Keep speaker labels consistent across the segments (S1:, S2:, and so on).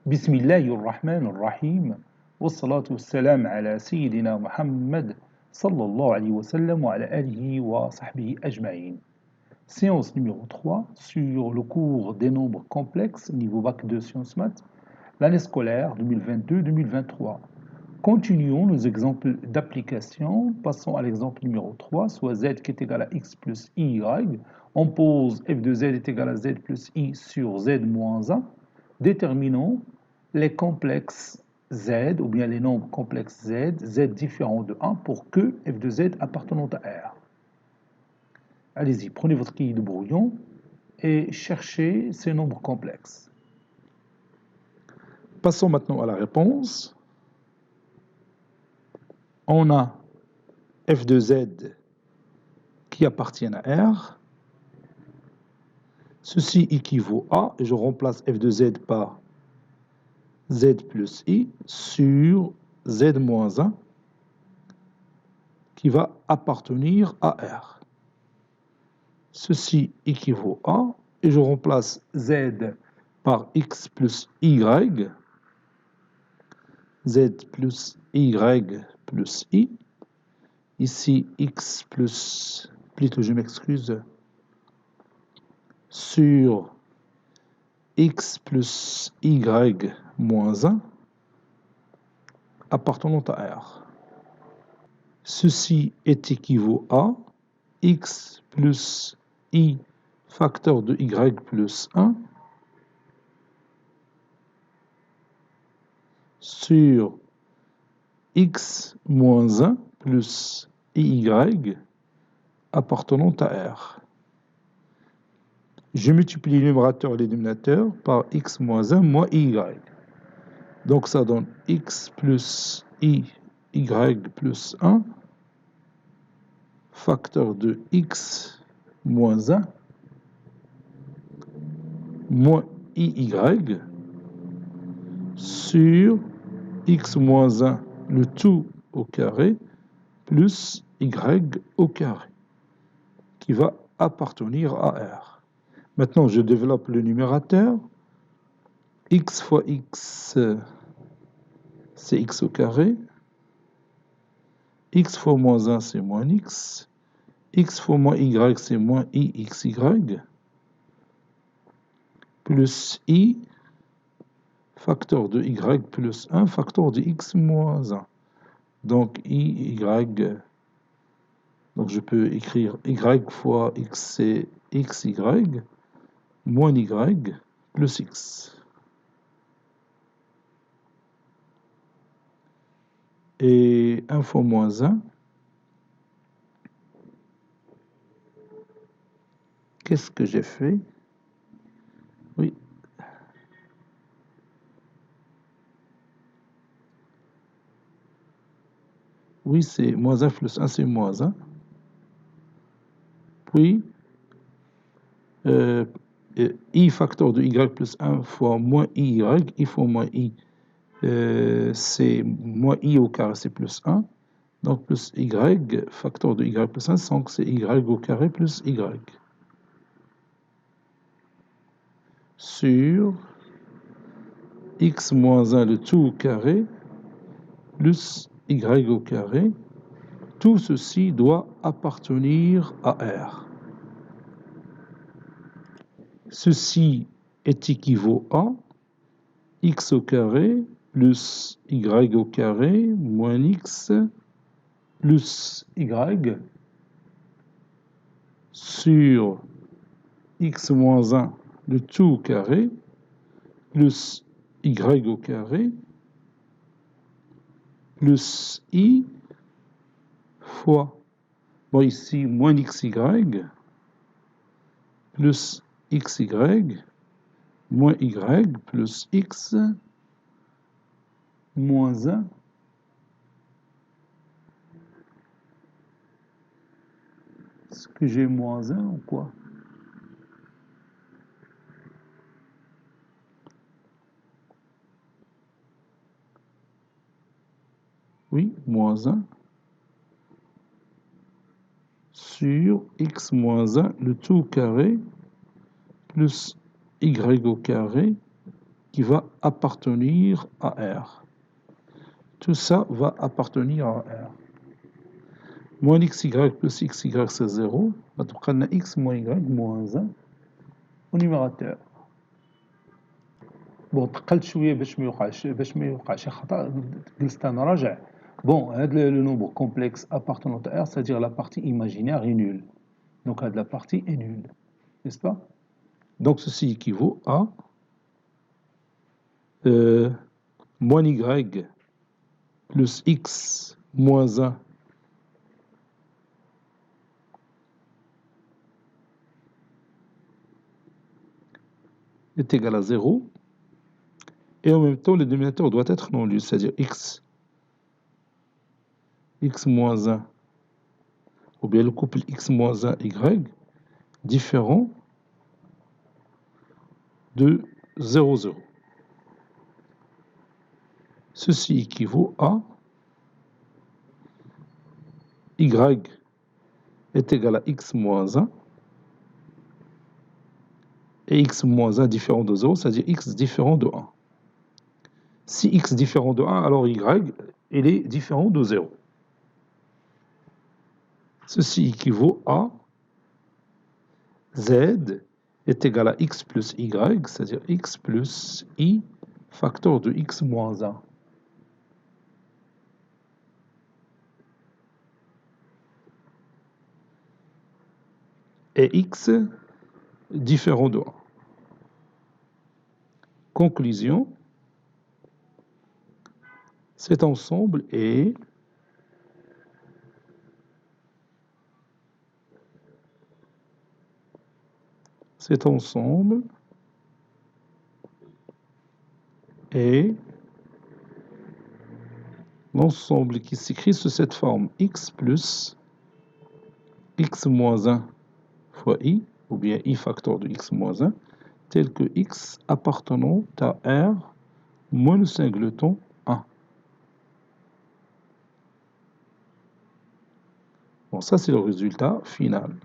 S1: بسم الله الرحمن الرحيم والصلاة والسلام على سيدنا محمد صلى الله عليه وسلم وعلى آله وصحبه أجمعين. Séance numéro 3 sur le cours des nombres complexes niveau bac 2 sciences maths, l'année scolaire 2022-2023. Continuons nos exemples d'application. Passons à l'exemple numéro 3, soit z qui est égal à x plus y. On pose f de z est égal à z plus i sur z moins 1. Déterminons les complexes z, ou bien les nombres complexes z différents de 1 pour que f de z appartenant à R. Allez-y, prenez votre cahier de brouillon et cherchez ces nombres complexes. Passons maintenant à la réponse. On a f de z qui appartiennent à R. Ceci équivaut à, et je remplace f de z par z plus i sur z moins 1 qui va appartenir à R. Ceci équivaut à, et je remplace z par x plus y, z plus y plus i, ici x plus, plutôt je m'excuse, sur x plus y moins 1 appartenant à R. Ceci est équivaut à x plus i facteur de y plus 1 sur x moins 1 plus iy appartenant à R. Je multiplie le numérateur et le dénominateur par x moins 1 moins iy. Donc ça donne x plus iy plus 1 facteur de x moins 1 moins iy sur x moins 1 le tout au carré plus y au carré qui va appartenir à R. Maintenant, je développe le numérateur. X fois x, c'est x au carré. X fois moins 1, c'est moins x. X fois moins y, c'est moins ixy. Plus i, facteur de y plus 1, facteur de x moins 1. Donc, y, donc je peux écrire y fois x, c'est xy, moins y, plus x. Et 1 fois moins 1, qu'est-ce que j'ai fait? Oui. Oui, c'est moins 1 plus 1, c'est moins 1. Puis, i facteur de y plus 1 fois moins iy, i fois moins i, c'est moins i au carré, c'est plus 1. Donc, plus y, facteur de y plus 1, donc c'est y au carré plus y. Sur x moins 1, le tout au carré, plus y au carré. Tout ceci doit appartenir à R. Ceci est équivaut à x au carré plus y au carré moins x plus y sur x moins 1 le tout au carré plus y au carré plus i fois, bon ici, moins xy plus xy moins y plus x moins 1 est-ce que j'ai moins 1 ou quoi? Oui, moins 1 sur x moins 1 le tout au carré plus y au carré qui va appartenir à R. Tout ça va appartenir à R. Moins xy plus xy c'est 0. On a x moins y moins 1 au numérateur. Bon, تقلت شويه باش ما يوقعش خطا جلست نراجع. Bon, le nombre complexe appartenant à R, c'est-à-dire la partie imaginaire est nulle. Donc la partie est nulle, n'est-ce pas? Donc ceci équivaut à moins y plus x moins 1 est égal à 0. Et en même temps, le dénominateur doit être non nul, c'est-à-dire x moins 1, ou bien le couple x moins 1, y, différent de 0, 0. Ceci équivaut à y est égal à x moins 1, et x moins 1 différent de 0, c'est-à-dire x différent de 1. Si x différent de 1, alors y, il est différent de 0. Ceci équivaut à z est égal à x plus y, c'est-à-dire x plus i facteur de x moins 1. Et x différent de 1. Conclusion, cet ensemble est l'ensemble qui s'écrit sous cette forme x plus x moins 1 fois i, ou bien i facteur de x moins 1, tel que x appartenant à R moins le singleton 1. Bon, ça c'est le résultat final.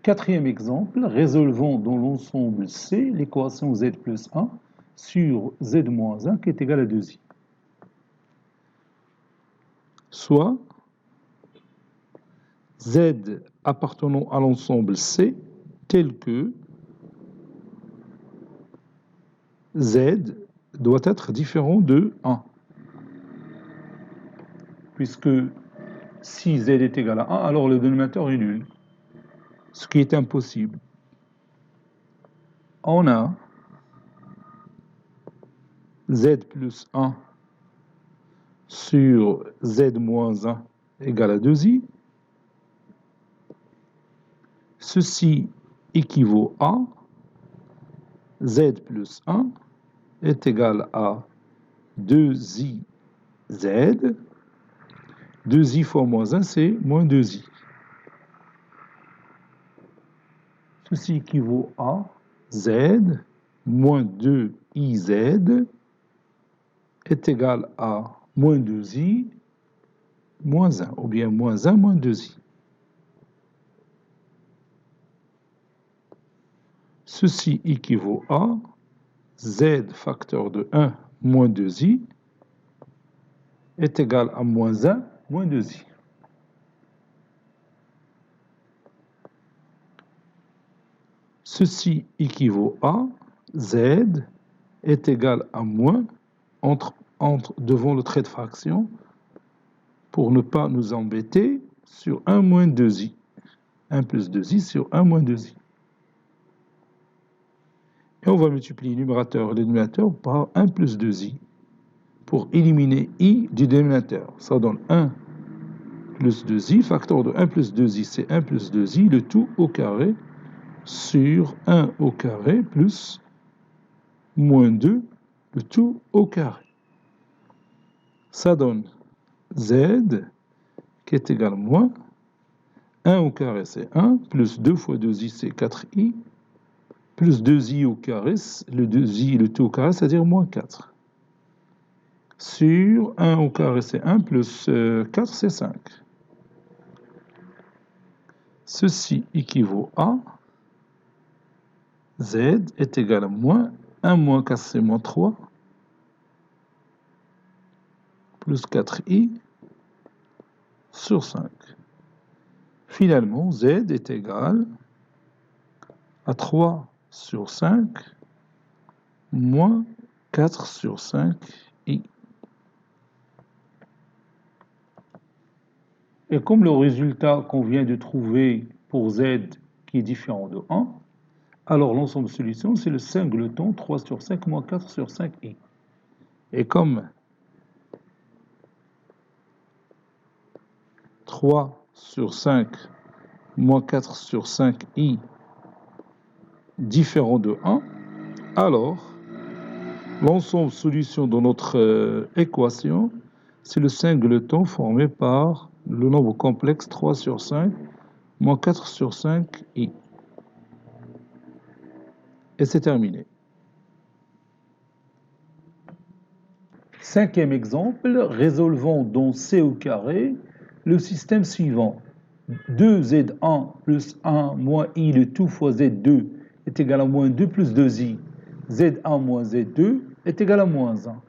S1: Quatrième exemple, résolvons dans l'ensemble C l'équation z plus 1 sur z moins 1 qui est égal à 2i. Soit z appartenant à l'ensemble C tel que z doit être différent de 1. Puisque si z est égal à 1, alors le dénominateur est nul. Ce qui est impossible. On a z plus 1 sur z moins 1 égale à 2i. Ceci équivaut à z plus 1 est égal à 2i z. 2i fois moins 1, c'est moins 2i. Ceci équivaut à z moins 2iz est égal à moins 2i moins 1, ou bien moins 1 moins 2i. Ceci équivaut à z facteur de 1 moins 2i est égal à moins 1 moins 2i. Ceci équivaut à z est égal à moins devant le trait de fraction pour ne pas nous embêter sur 1 moins 2i. 1 plus 2i sur 1 moins 2i. Et on va multiplier le numérateur et le dénominateur par 1 plus 2i pour éliminer i du dénominateur. Ça donne 1 plus 2i, facteur de 1 plus 2i, c'est 1 plus 2i, le tout au carré, sur 1 au carré plus moins 2, le tout au carré. Ça donne z qui est égal à moins 1 au carré, c'est 1, plus 2 fois 2i, c'est 4i, plus 2i au carré, le 2i, le tout au carré, c'est-à-dire moins 4. Sur 1 au carré, c'est 1, plus 4, c'est 5. Ceci équivaut à Z est égal à moins 1 moins 4, c'est moins 3, plus 4i sur 5. Finalement, Z est égal à 3 sur 5 moins 4 sur 5i. Et comme le résultat qu'on vient de trouver pour Z qui est différent de 1, alors l'ensemble de solutions, c'est le singleton 3 sur 5 moins 4 sur 5i. Et comme 3 sur 5 moins 4 sur 5i différent de 1, alors l'ensemble solution de notre équation, c'est le singleton formé par le nombre complexe 3 sur 5 moins 4 sur 5i. Et c'est terminé. Cinquième exemple, résolvons dans C au carré le système suivant. 2z1 plus 1 moins i le tout fois z2 est égal à moins 2 plus 2i. z1 moins z2 est égal à moins 1.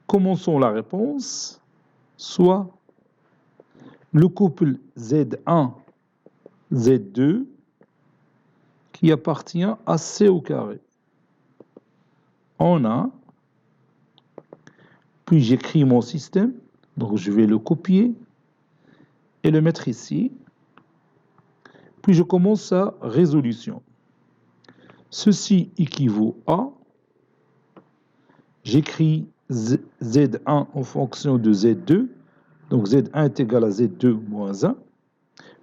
S1: Commençons la réponse. Soit le couple z1, z2 qui appartient à C au carré. On a, puis j'écris mon système, donc je vais le copier et le mettre ici. Puis je commence sa résolution. Ceci équivaut à, j'écris Z1 en fonction de Z2, donc Z1 est égal à Z2 moins 1,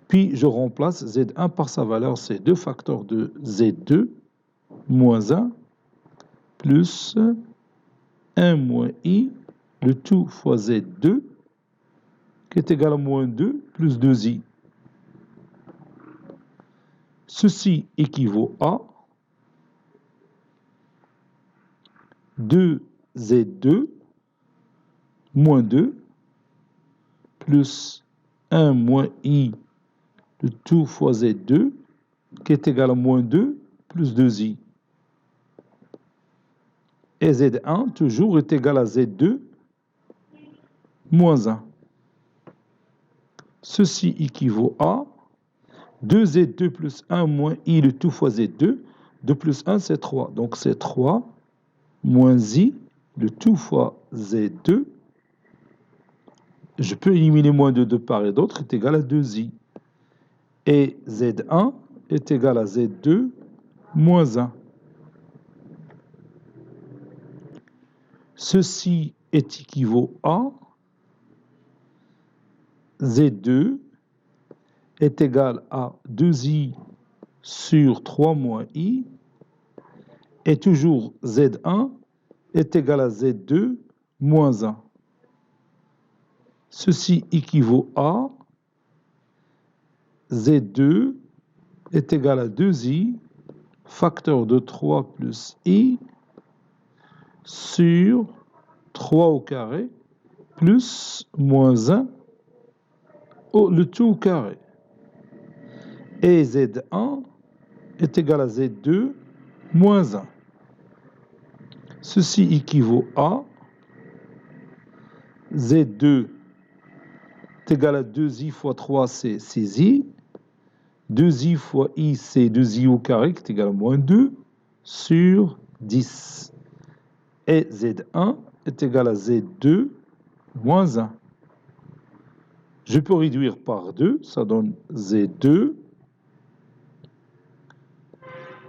S1: puis je remplace Z1 par sa valeur, c'est 2 facteurs de Z2 moins 1 plus 1 moins i, le tout fois Z2, qui est égal à moins 2 plus 2i. Ceci équivaut à 2z2 moins 2 plus 1 moins i, le tout fois z2, qui est égal à moins 2 plus 2i. Et z1 toujours est égal à z2 moins 1. Ceci équivaut à 2z2 plus 1 moins i, le tout fois z2. 2 plus 1, c'est 3. Donc c'est 3 moins i, le tout fois z2. Je peux éliminer moins de part et d'autre, est égal à 2i. Et z1 est égal à z2 moins 1. Ceci est équivaut à z2 est égal à 2i sur 3 moins i, et toujours z1 est égal à z2 moins 1. Ceci équivaut à z2 est égal à 2i, facteur de 3 plus i, sur 3 au carré, plus moins 1, le tout au carré. Et z1 est égal à z2 moins 1. Ceci équivaut à z2 est égal à 2i fois 3, c'est 6i. 2i fois i, c'est 2i au carré, qui est égal à moins 2, sur 10. Et z1 est égal à z2 moins 1. Je peux réduire par 2, ça donne z2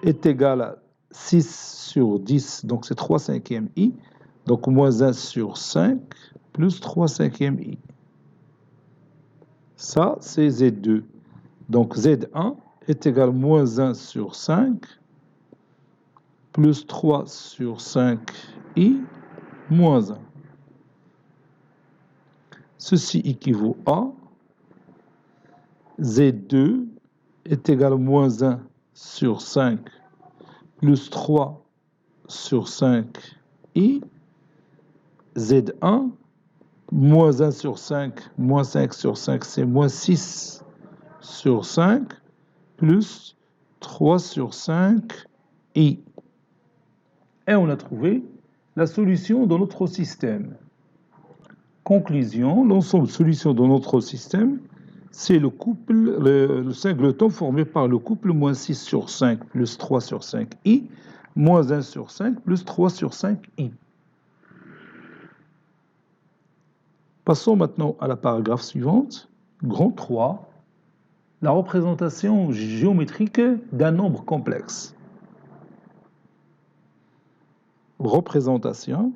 S1: est égal à 6 sur 10, donc c'est 3 cinquièmes i, donc moins 1 sur 5, plus 3 cinquièmes i. Ça, c'est z2. Donc z1 est égal à moins 1 sur 5, plus 3 sur 5i, moins 1. Ceci équivaut à z2 est égal à moins 1 sur 5, plus 3 sur 5i, z1 moins 1 sur 5, moins 5 sur 5, c'est moins 6 sur 5, plus 3 sur 5, i. Et on a trouvé la solution de notre système. Conclusion, l'ensemble de solutions de notre système, c'est le couple, le singleton formé par le couple moins 6 sur 5 plus 3 sur 5i, moins 1 sur 5 plus 3 sur 5i. Passons maintenant à la paragraphe suivante, grand 3, la représentation géométrique d'un nombre complexe. Représentation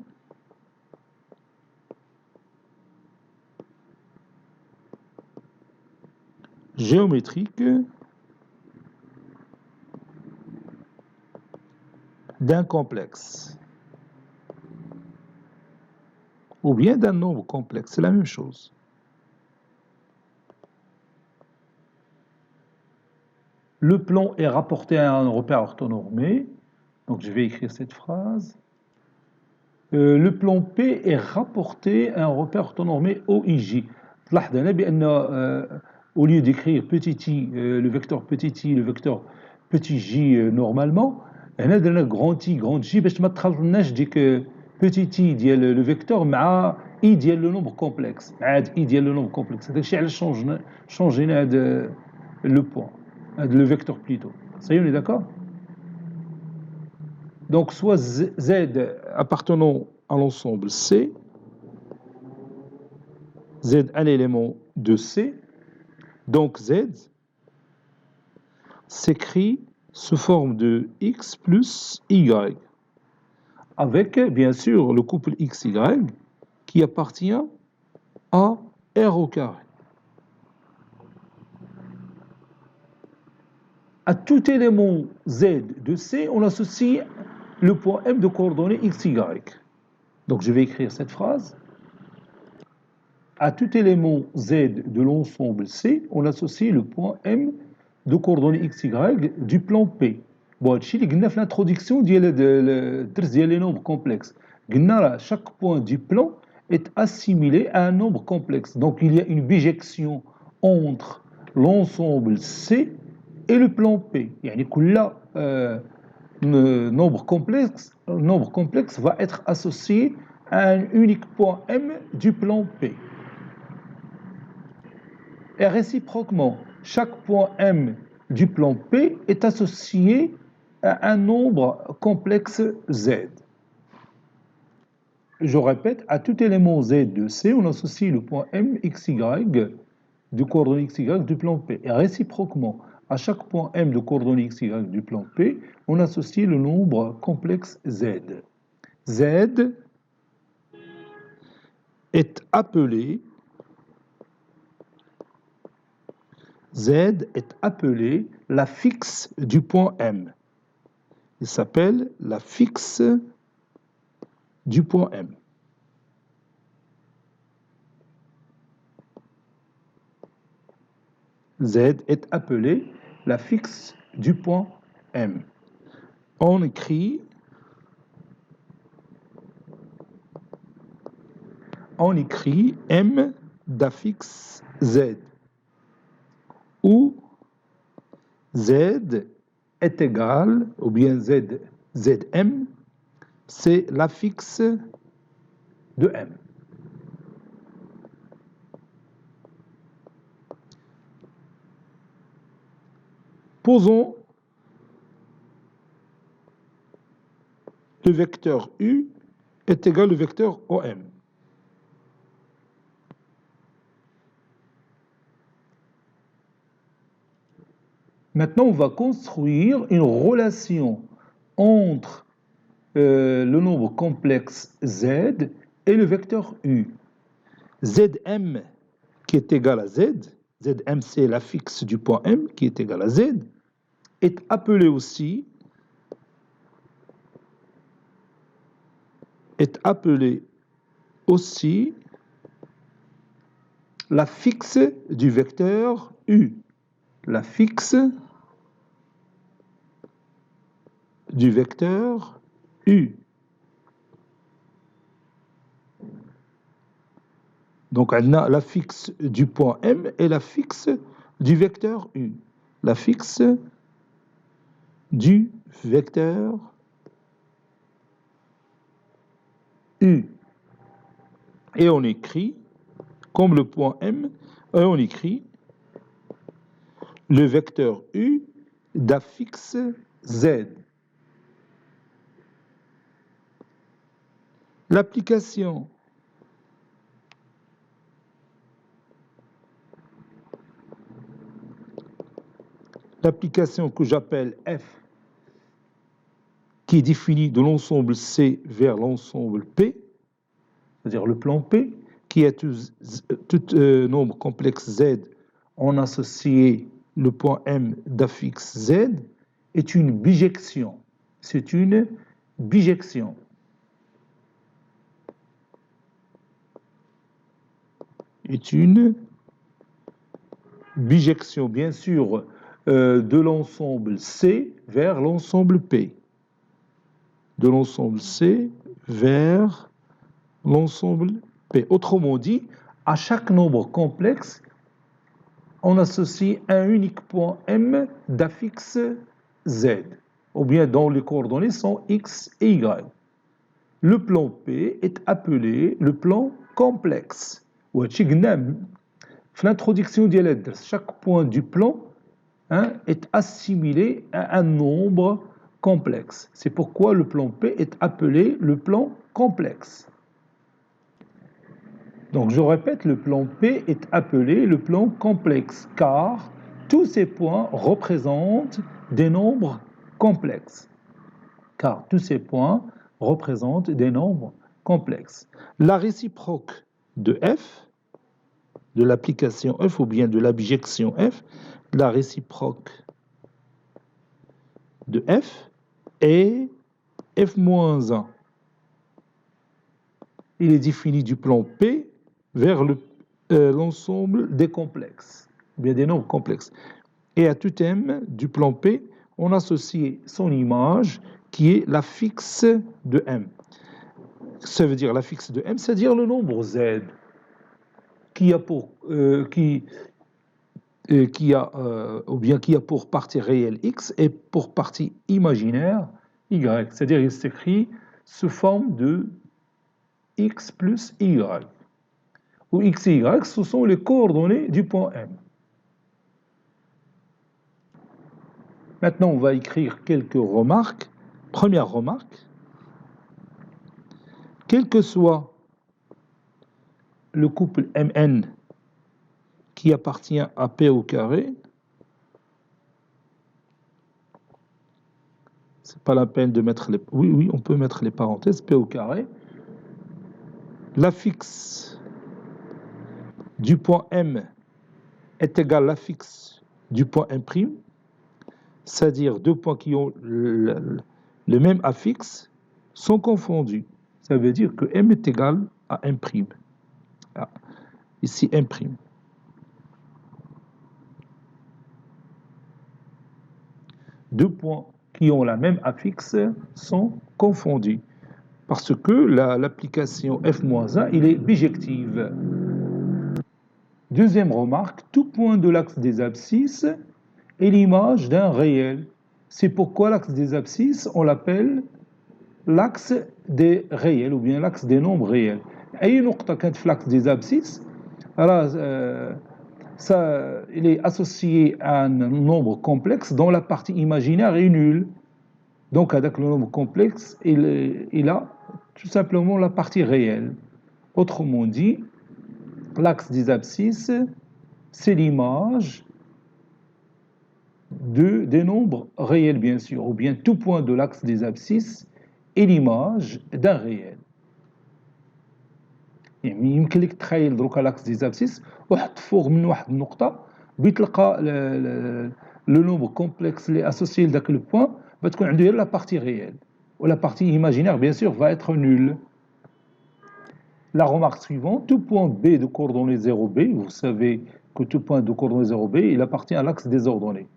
S1: géométrique d'un complexe ou bien d'un nombre complexe, c'est la même chose. Le plan est rapporté à un repère orthonormé, donc je vais écrire cette phrase. Le plan P est rapporté à un repère orthonormé OIJ. تلاحظ هنا بأن au lieu d'écrire petit i, le vecteur petit i, le vecteur petit j normalement, هنا درنا grand I, grand J باش ما تخلطناش ديك petit i ديال le vecteur مع i ديال le nombre complexe. عاد i ديال le nombre complexe. هذاك الشيء علاش شونجينا هذا le point, le vecteur plutôt. Ça y est, on est d'accord? Donc, soit Z appartenant à l'ensemble C, Z un élément de C, donc Z s'écrit sous forme de X plus Y, avec bien sûr le couple XY qui appartient à R au carré. À tout élément Z de C, on associe le point M de coordonnées XY. Donc je vais écrire cette phrase. À tout élément Z de l'ensemble C, on associe le point M de coordonnées XY du plan P. Bon, c'est ce que nous avons fait l'introduction des nombres complexes. Chaque point du plan est assimilé à un nombre complexe. Donc il y a une bijection entre l'ensemble C et le plan P. يعني كل nombre complexe va être associé à un unique point M du plan P. Et réciproquement, chaque point M du plan P est associé à un nombre complexe Z. Je répète, à tout élément Z de C, on associe le point M XY de coordonnées XY du plan P. Et réciproquement, à chaque point M de coordonnées XY du plan P, on associe le nombre complexe Z. Z est appelé la fixe du point M. Il s'appelle la fixe du point M. Z est appelé la fixe du point M. On écrit M d'affixe Z, où Z est égal, ou bien Zm, c'est l'affixe de M. Posons le vecteur U est égal au vecteur OM. Maintenant, on va construire une relation entre le nombre complexe Z et le vecteur U. Zm qui est égal à Z, Zm c'est la fixe du point M qui est égal à Z, est appelé aussi la fixe du vecteur U. La fixe du vecteur U.
S2: Donc, on a la fixe du point M et la fixe du vecteur U. La fixe du vecteur U. Et on écrit, comme le point M, on écrit le vecteur U d'affixe Z. L'application que j'appelle F, qui est définie de l'ensemble C vers l'ensemble P, c'est-à-dire le plan P, qui est tout nombre complexe Z en associé le point M d'affixe Z, est une bijection. C'est une bijection. Est une bijection, bien sûr, de l'ensemble C vers l'ensemble P. De l'ensemble C vers l'ensemble P. Autrement dit, à chaque nombre complexe, on associe un unique point M d'affixe Z, ou bien dont les coordonnées sont X et Y. Le plan P est appelé le plan complexe. L'introduction de chaque point du plan est assimilé à un nombre complexe. C'est pourquoi le plan P est appelé le plan complexe. Donc je répète, le plan P est appelé le plan complexe car tous ces points représentent des nombres complexes. Car tous ces points représentent des nombres complexes. La réciproque de F, de l'application F ou bien de l'abjection F, la réciproque de F est F-1. Il est défini du plan P vers l'ensemble des complexes, bien des nombres complexes. Et à tout M du plan P, on associe son image qui est la fixe de M. Ça veut dire la fixe de M, c'est-à-dire le nombre Z qui a pour partie réelle X et pour partie imaginaire Y. C'est-à-dire il s'écrit sous forme de X plus Y. Où X et Y, ce sont les coordonnées du point M. Maintenant, on va écrire quelques remarques. Première remarque, quel que soit le couple Mn qui appartient à P au carré, c'est pas la peine de mettre les... Oui, on peut mettre les parenthèses, P au carré. L'affixe du point M est égal à l'affixe du point M', c'est-à-dire deux points qui ont le même affixe sont confondus. Ça veut dire que M est égal à M'. Ah, ici M'. Deux points qui ont la même affixe sont confondus parce que l'application F-1 il est bijective. Deuxième remarque, tout point de l'axe des abscisses est l'image d'un réel. C'est pourquoi l'axe des abscisses, on l'appelle l'axe des réels ou bien l'axe des nombres réels. أي نقطة كانت في l'axe des abscisses, il est associé à un nombre complexe dont la partie imaginaire est nulle. Donc avec le nombre complexe, il a tout simplement la partie réelle. Autrement dit, l'axe des abscisses, c'est l'image des nombres réels, bien sûr, ou bien tout point de l'axe des abscisses est l'image d'un réel. يعني يمكن لك تخيل دروك l'axe des abscisses وحط فوق من واحد النقطة بتلقى le nombre complexe اللي associé لذاك le point va تكون عنده la partie réelle ou la partie imaginaire bien sûr va être nulle. La remarque suivante, tout point B de coordonnée 0B, vous savez que tout point de coordonnée 0B, il appartient à l'axe des ordonnées.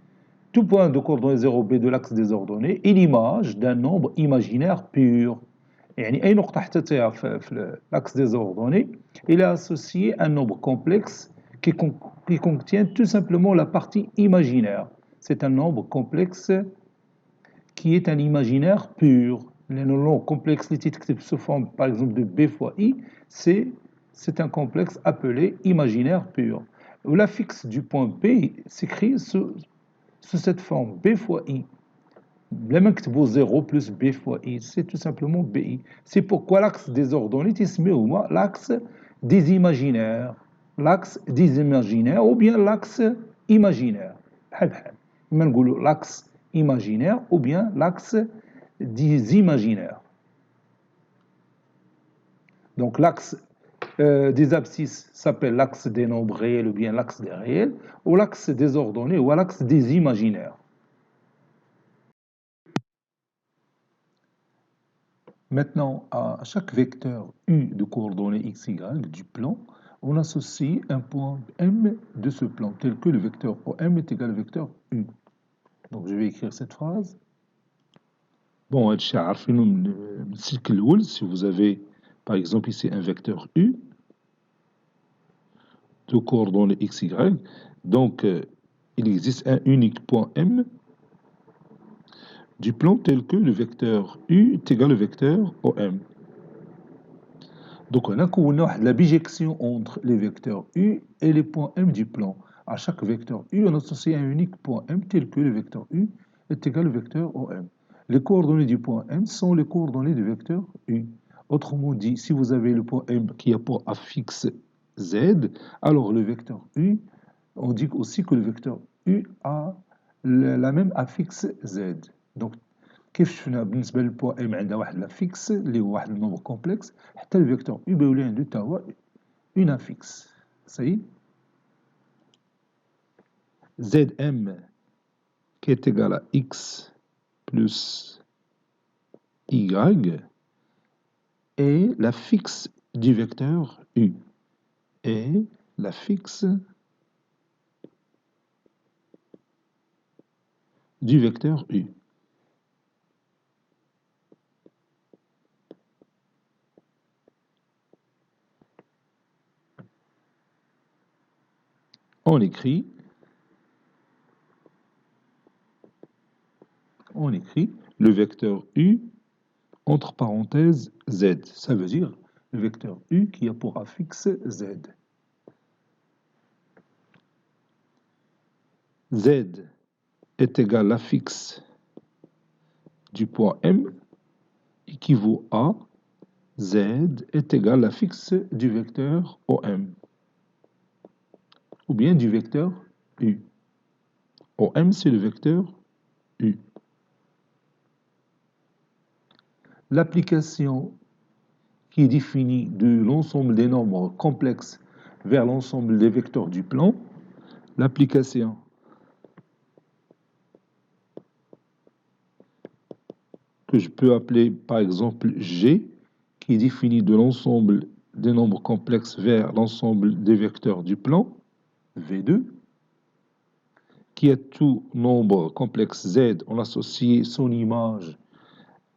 S2: Tout point de coordonnée 0B de l'axe des ordonnées est l'image d'un nombre imaginaire pur.
S1: يعني أي نقطة حطيتيها في l'axe des ordonnées, il est associé à un nombre complexe qui contient tout simplement la partie imaginaire. C'est un nombre complexe qui est un imaginaire pur. Le nombre complexe sous forme par exemple de b fois i, c'est un complexe appelé imaginaire pur. L'affixe du point B s'écrit sous cette forme b fois i. Le même que 0 plus b fois i, c'est tout simplement bi. C'est pourquoi l'axe des ordonnées est l'axe des imaginaires. L'axe des imaginaires ou bien l'axe imaginaire. L'axe imaginaire ou bien l'axe des imaginaires. Donc l'axe des abscisses s'appelle l'axe des nombres réels ou bien l'axe des réels, ou l'axe des ordonnées ou l'axe des imaginaires. Maintenant, à chaque vecteur U de coordonnées x, y du plan, on associe un point M de ce plan, tel que le vecteur OM est égal au vecteur U. Donc je vais écrire cette phrase.
S2: Bon, si vous avez par exemple ici un vecteur U de coordonnées x, y, donc il existe un unique point M du plan tel que le vecteur U est égal au vecteur OM.
S1: Donc on a la bijection entre les vecteurs U et les points M du plan. À chaque vecteur U, on associe un unique point M tel que le vecteur U est égal au vecteur OM. Les coordonnées du point M sont les coordonnées du vecteur U. Autrement dit, si vous avez le point M qui a pour affixe Z, alors le vecteur U, on dit aussi que le vecteur U a la même affixe Z. Donc كيف شفنا بالنسبه للبوا ام عندها واحد لافيكس اللي هو واحد النومبر كومبلكس حتى الفيكتور يو بيولي عنده حتى هو اون افيكس سي
S2: Zm qui est égal à x plus y est la fixe du vecteur u. Et la fixe du vecteur u. On écrit le vecteur u entre parenthèses z.
S1: Ça veut dire le vecteur u qui a pour affixe z.
S2: Z est égal à l'affixe du point M équivaut à Z est égal à l'affixe du vecteur OM ou bien du vecteur U. OM, c'est le vecteur U.
S1: L'application qui est définie de l'ensemble des nombres complexes vers l'ensemble des vecteurs du plan,
S2: l'application que je peux appeler par exemple G, qui est définie de l'ensemble des nombres complexes vers l'ensemble des vecteurs du plan,
S1: V2,
S2: qui a tout nombre complexe Z, on associe son image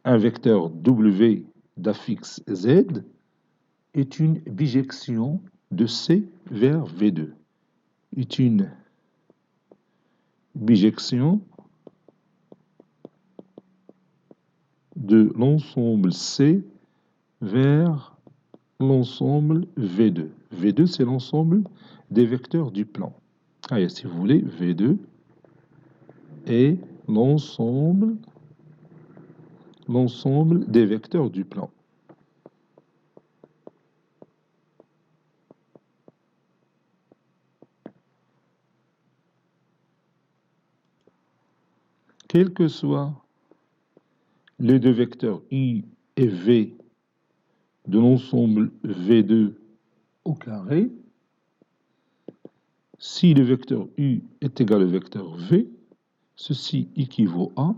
S2: à un vecteur W d'affixe Z,
S1: est une bijection
S2: de C vers V2. Est une bijection de l'ensemble C vers l'ensemble V2. V2, c'est l'ensemble des vecteurs du plan. Allez, si vous voulez, V2 est l'ensemble des vecteurs du plan. Quels que soient les deux vecteurs I et V de l'ensemble V2
S1: au carré,
S2: si le vecteur U est égal au vecteur V, ceci équivaut à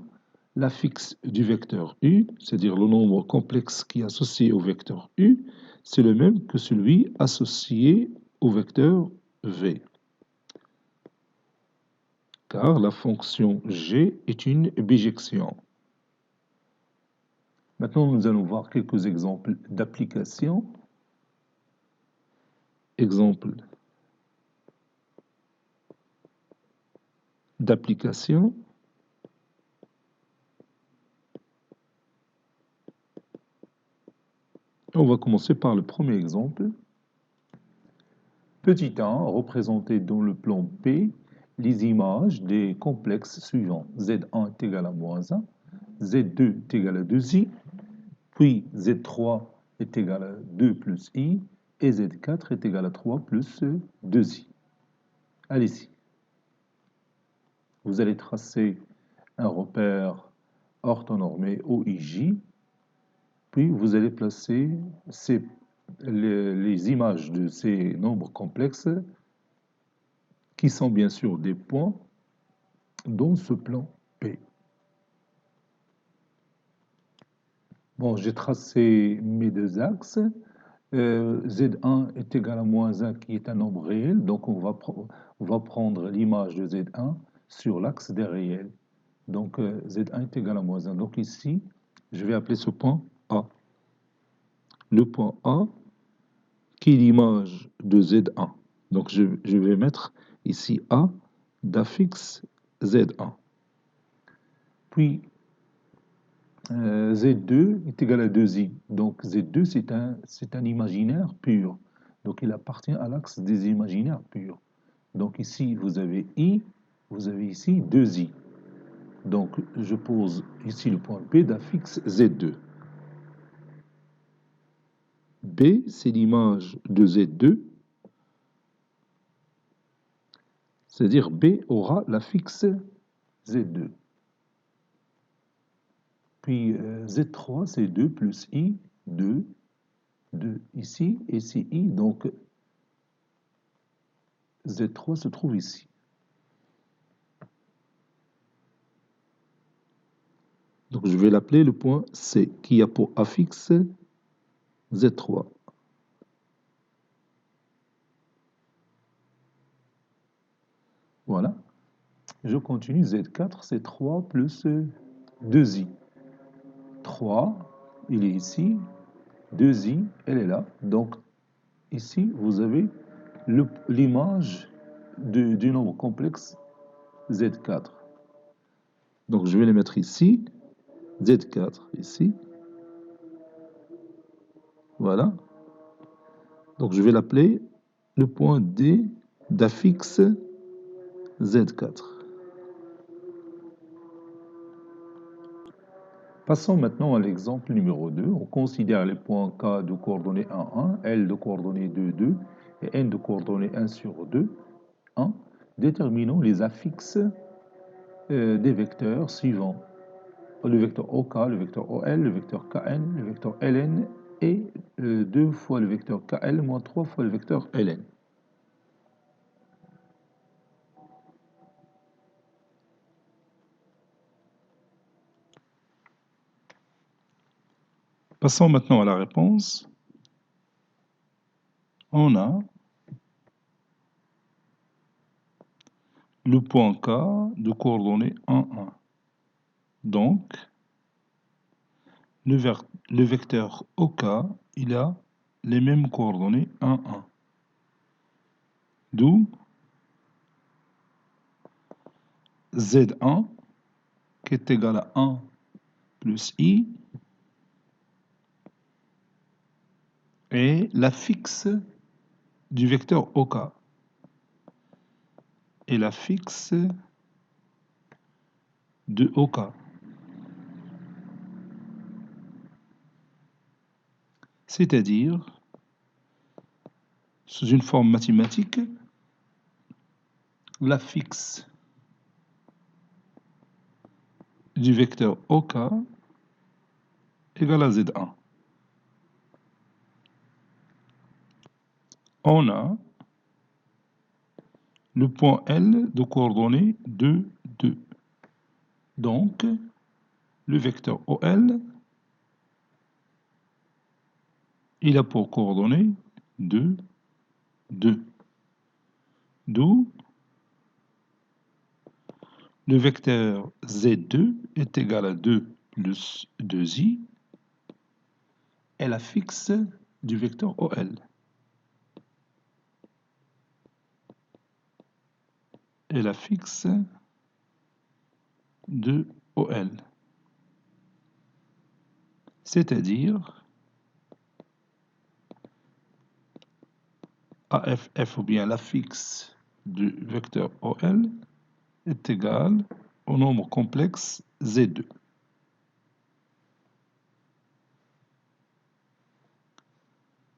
S2: l'affixe du vecteur U, c'est-à-dire le nombre complexe qui est associé au vecteur U, c'est le même que celui associé au vecteur V. Car la fonction G est une bijection.
S1: Maintenant, nous allons voir quelques exemples d'applications.
S2: Exemple d'application. On va commencer par le premier exemple.
S1: Petit 1, représenté dans le plan P les images des complexes suivants. Z1 est égal à moins 1, Z2 est égal à 2i, puis Z3 est égal à 2 plus i, et Z4 est égal à 3 plus 2i. Allez-y. Vous allez tracer un repère orthonormé OIJ, puis vous allez placer les images de ces nombres complexes, qui sont bien sûr des points, dans ce plan P. Bon, j'ai tracé mes deux axes. Z1 est égal à moins 1, qui est un nombre réel, donc on va prendre l'image de Z1 sur l'axe des réels. Donc Z1 est égal à moins 1. Donc ici, je vais appeler ce point A. Le point A, qui est l'image de Z1. Donc je vais mettre ici A d'affixe Z1. Puis Z2 est égal à 2i. Donc Z2, c'est un imaginaire pur. Donc il appartient à l'axe des imaginaires purs. Donc ici, vous avez i, vous avez ici 2i. Donc je pose ici le point B d'affixe Z2.
S2: B, c'est l'image de Z2, c'est-à-dire B aura l'affixe
S1: Z2. Puis Z3, c'est 2 plus I, 2, 2 ici, et c'est I, donc Z3 se trouve ici.
S2: Donc je vais l'appeler le point C, qui a pour affixe Z3.
S1: Voilà. Je continue, Z4, c'est 3 plus 2i. 3, il est ici, 2i, elle est là. Donc ici, vous avez l'image du nombre complexe Z4.
S2: Donc je vais les mettre ici, Z4 ici. Voilà. Donc je vais l'appeler le point D d'affixe Z4.
S1: Passons maintenant à l'exemple numéro 2. On considère les points K de coordonnées 1, 1, L de coordonnées 2, 2 et N de coordonnées 1 sur 2, 1. Déterminons les affixes des vecteurs suivants. Le vecteur OK, le vecteur OL, le vecteur KN, le vecteur LN et 2 fois le vecteur KL moins 3 fois le vecteur LN.
S2: Passons maintenant à la réponse. On a le point K de coordonnées 1, 1. Donc, le vecteur OK, il a les mêmes coordonnées 1, 1. D'où Z1 qui est égal à 1 plus I et l'affixe du vecteur OK. Et l'affixe de OK. C'est-à-dire, sous une forme mathématique, l'affixe du vecteur OK égale à Z1. On a le point L de coordonnées 2, 2. Donc, le vecteur OL, il a pour coordonnées 2, 2. D'où le vecteur Z2 est égal à 2 plus 2i est la fixe du vecteur OL. Est la fixe de OL. C'est-à-dire AFF ou bien la fixe du vecteur OL est égale au nombre complexe Z2.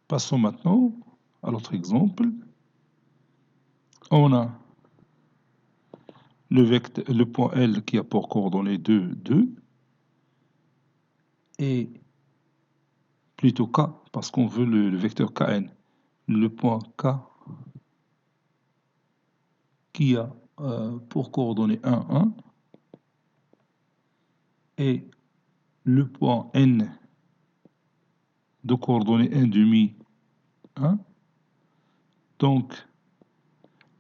S2: Passons maintenant à l'autre exemple. On a le point L qui a pour coordonnées 2, 2, et plutôt K, parce qu'on veut le vecteur Kn. Le point K qui a pour coordonnées 1, 1, et le point N de coordonnées 1 demi, 1. Donc,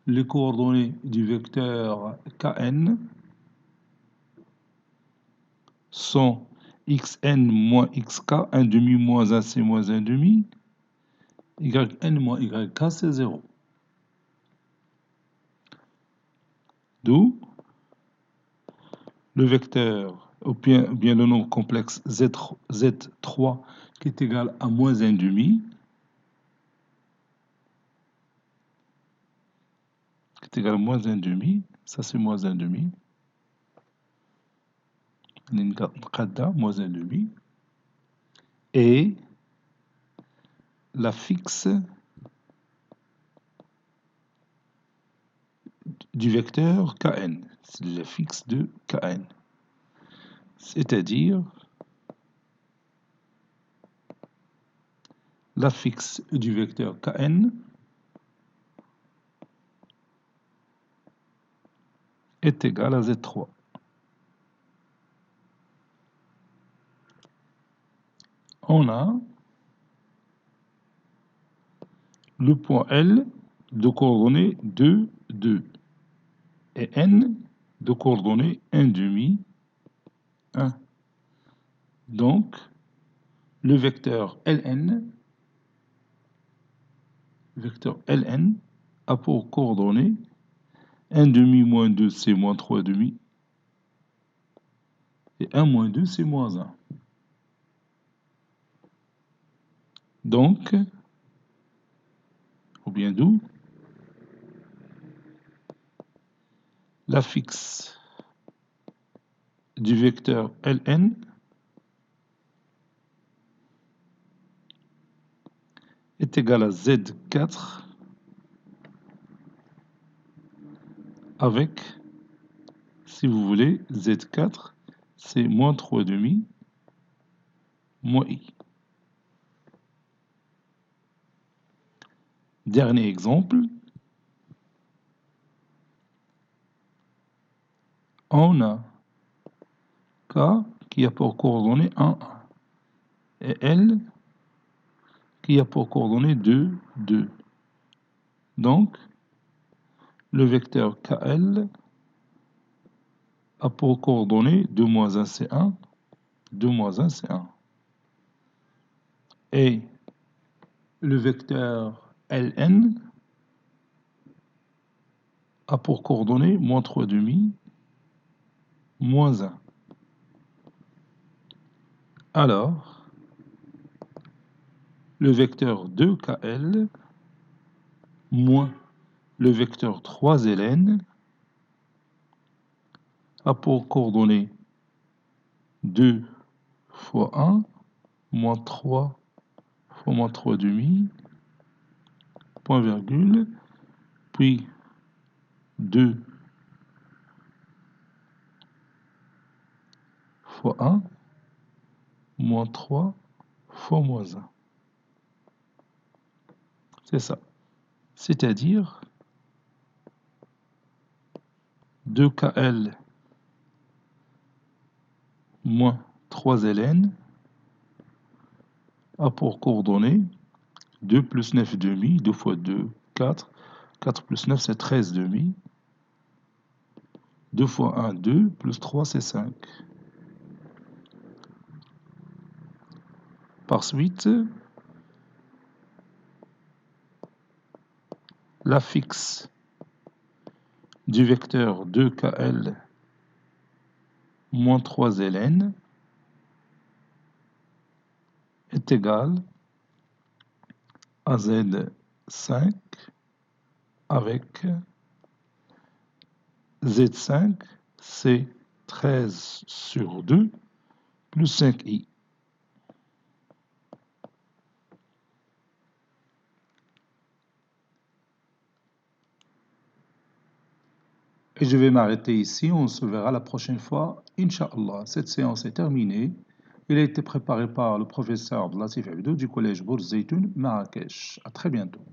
S2: les coordonnées du vecteur Kn sont xn moins xk, 1 demi moins 1c moins 1 demi, yn moins yk, c'est 0. D'où le vecteur, ou bien le nombre complexe Z3 qui est égal à moins 1 demi, qui est égal à moins 1 demi, ça c'est moins 1 demi, moins 1 demi, et la fixe du vecteur Kn, c'est la fixe de Kn, c'est-à-dire la fixe du vecteur Kn est égale à Z3. On a le point L de coordonnées 2, 2 et N de coordonnées 1 demi, 1. Donc, le vecteur Ln a pour coordonnées 1 demi moins 2, c'est moins 3 demi, et 1 moins 2, c'est moins 1. Donc, ou bien d'où la fixe du vecteur Ln est égale à Z4 avec, si vous voulez, Z4, c'est moins 3 demi, moins I. Dernier exemple, on a K qui a pour coordonnées 1, 1, et L qui a pour coordonnées 2, 2. Donc, le vecteur KL a pour coordonnées 2 moins 1, c'est 1, 2 moins 1, c'est 1. Et le vecteur Ln a pour coordonnées moins 3 demi, moins 1. Alors, le vecteur 2KL moins le vecteur 3Ln a pour coordonnées 2 fois 1, moins 3 fois moins 3 demi, point virgule, puis 2 fois 1, moins 3 fois moins 1. C'est ça. C'est-à-dire 2KL moins 3Ln a pour coordonnées 2 plus 9 demi, 2 fois 2, 4. 4 plus 9, c'est 13 demi. 2 fois 1, 2, plus 3, c'est 5. Par suite, l'affixe du vecteur 2KL moins 3ln est égal à Z5 avec Z5, c'est 13 sur 2 plus 5i. Et je vais m'arrêter ici, on se verra la prochaine fois, Inch'Allah. Cette séance est terminée. Il a été préparé par le professeur Latif Abdou du collège Bourz Zeytoun, Marrakech. À très bientôt.